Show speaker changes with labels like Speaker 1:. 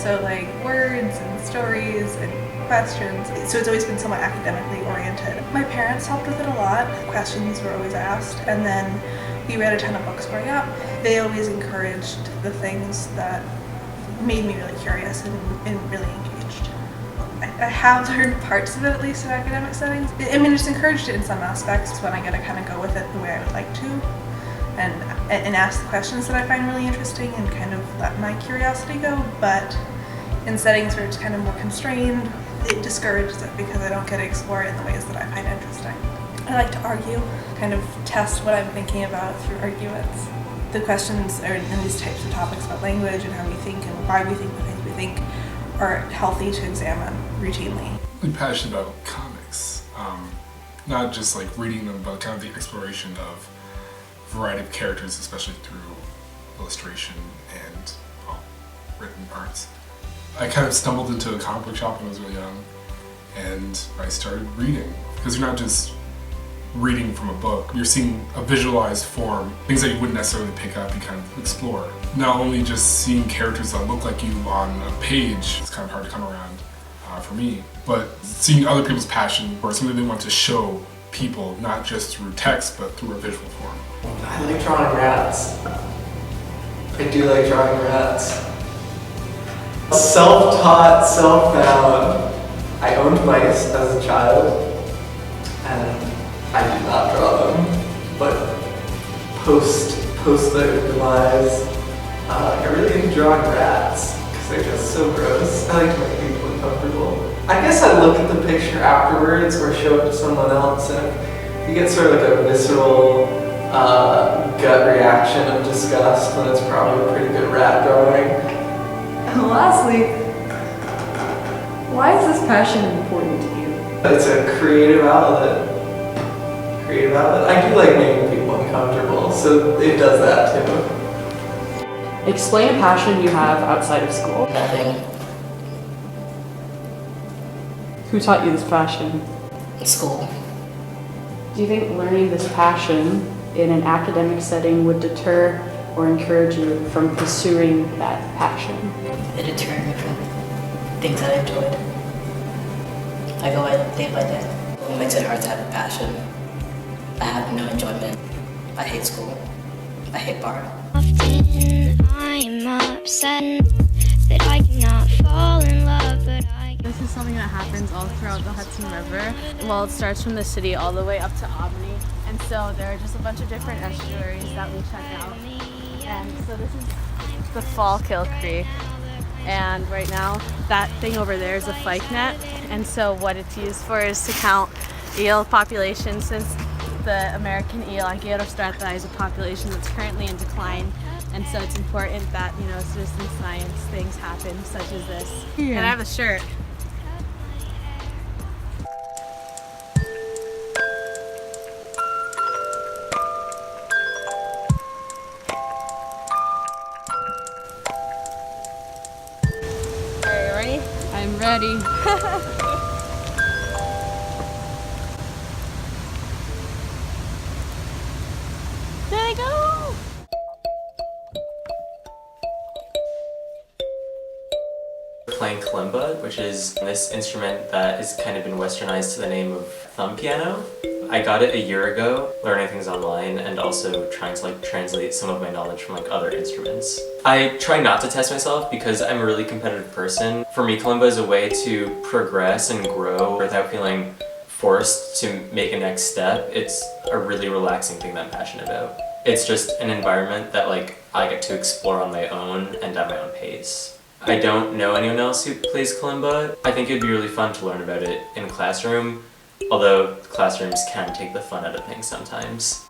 Speaker 1: So like words and stories and questions. So it's always been somewhat academically oriented. My parents helped with it a lot. Questions were always asked, and then we read a ton of books growing up. They always encouraged the things that made me really curious and really engaged. I have learned parts of it, at least in academic settings. I mean, it's encouraged it in some aspects when I get to kind of go with it the way I would like to, and ask the questions that I find really interesting and kind of let my curiosity go. But in settings where it's kind of more constrained, it discourages it because I don't get to explore it in the ways that I find interesting. I like to argue, kind of test what I'm thinking about through arguments. The questions are in these types of topics about language and how we think and why we think the things we think are healthy to examine routinely.
Speaker 2: I'm passionate about comics, not just like reading them, but kind of the exploration of a variety of characters, especially through illustration and written arts. I kind of stumbled into a comic book shop when I was really young, and I started reading, because you're not just reading from a book, you're seeing a visualized form, things that you wouldn't necessarily pick up, you kind of explore. Not only just seeing characters that look like you on a page, it's kind of hard to come around for me, but seeing other people's passion or something they want to show people, not just through text, but through a visual form.
Speaker 3: I like drawing rats. I do like drawing rats. Self-taught, self-found. I owned mice as a child, and I did not draw them, but post their demise, I really enjoy drawing rats, because they're just so gross. I like to make people uncomfortable. I guess I look at the picture afterwards or show it to someone else, and if you get sort of like a visceral gut reaction of disgust, then it's probably a pretty good rat drawing.
Speaker 4: And lastly, why is this passion important to you?
Speaker 3: It's a creative outlet. I do like making people uncomfortable, so it does that too.
Speaker 4: Explain a passion you have outside of school.
Speaker 5: Nothing.
Speaker 4: Who taught you this passion?
Speaker 5: In school.
Speaker 4: Do you think learning this passion in an academic setting would deter or encourage you from pursuing that passion?
Speaker 5: It deterred me from things that I enjoyed. I go day by day. It makes it hard to have a passion. I have no enjoyment. I hate school. I hate bar.
Speaker 6: Often I'm upset that I cannot fall in love, but I...
Speaker 7: This is something that happens all throughout the Hudson River. Well, it starts from the city all the way up to Albany. And so there are just a bunch of different estuaries that we check out. And so this is the Fallkill Creek. And right now, that thing over there is a fyke net. And so what it's used for is to count eel population, since the American eel, Ankylostrata, is a population that's currently in decline. And so it's important that, citizen science things happen such as this. Yeah. And I have a shirt. Are you ready?
Speaker 8: I'm ready.
Speaker 7: There they go!
Speaker 9: Playing kalimba, which is this instrument that has kind of been westernized to the name of thumb piano. I got it a year ago, learning things online and also trying to translate some of my knowledge from other instruments. I try not to test myself because I'm a really competitive person. For me, kalimba is a way to progress and grow without feeling forced to make a next step. It's a really relaxing thing that I'm passionate about. It's just an environment that I get to explore on my own and at my own pace. I don't know anyone else who plays kalimba. I think it'd be really fun to learn about it in a classroom, although classrooms can take the fun out of things sometimes.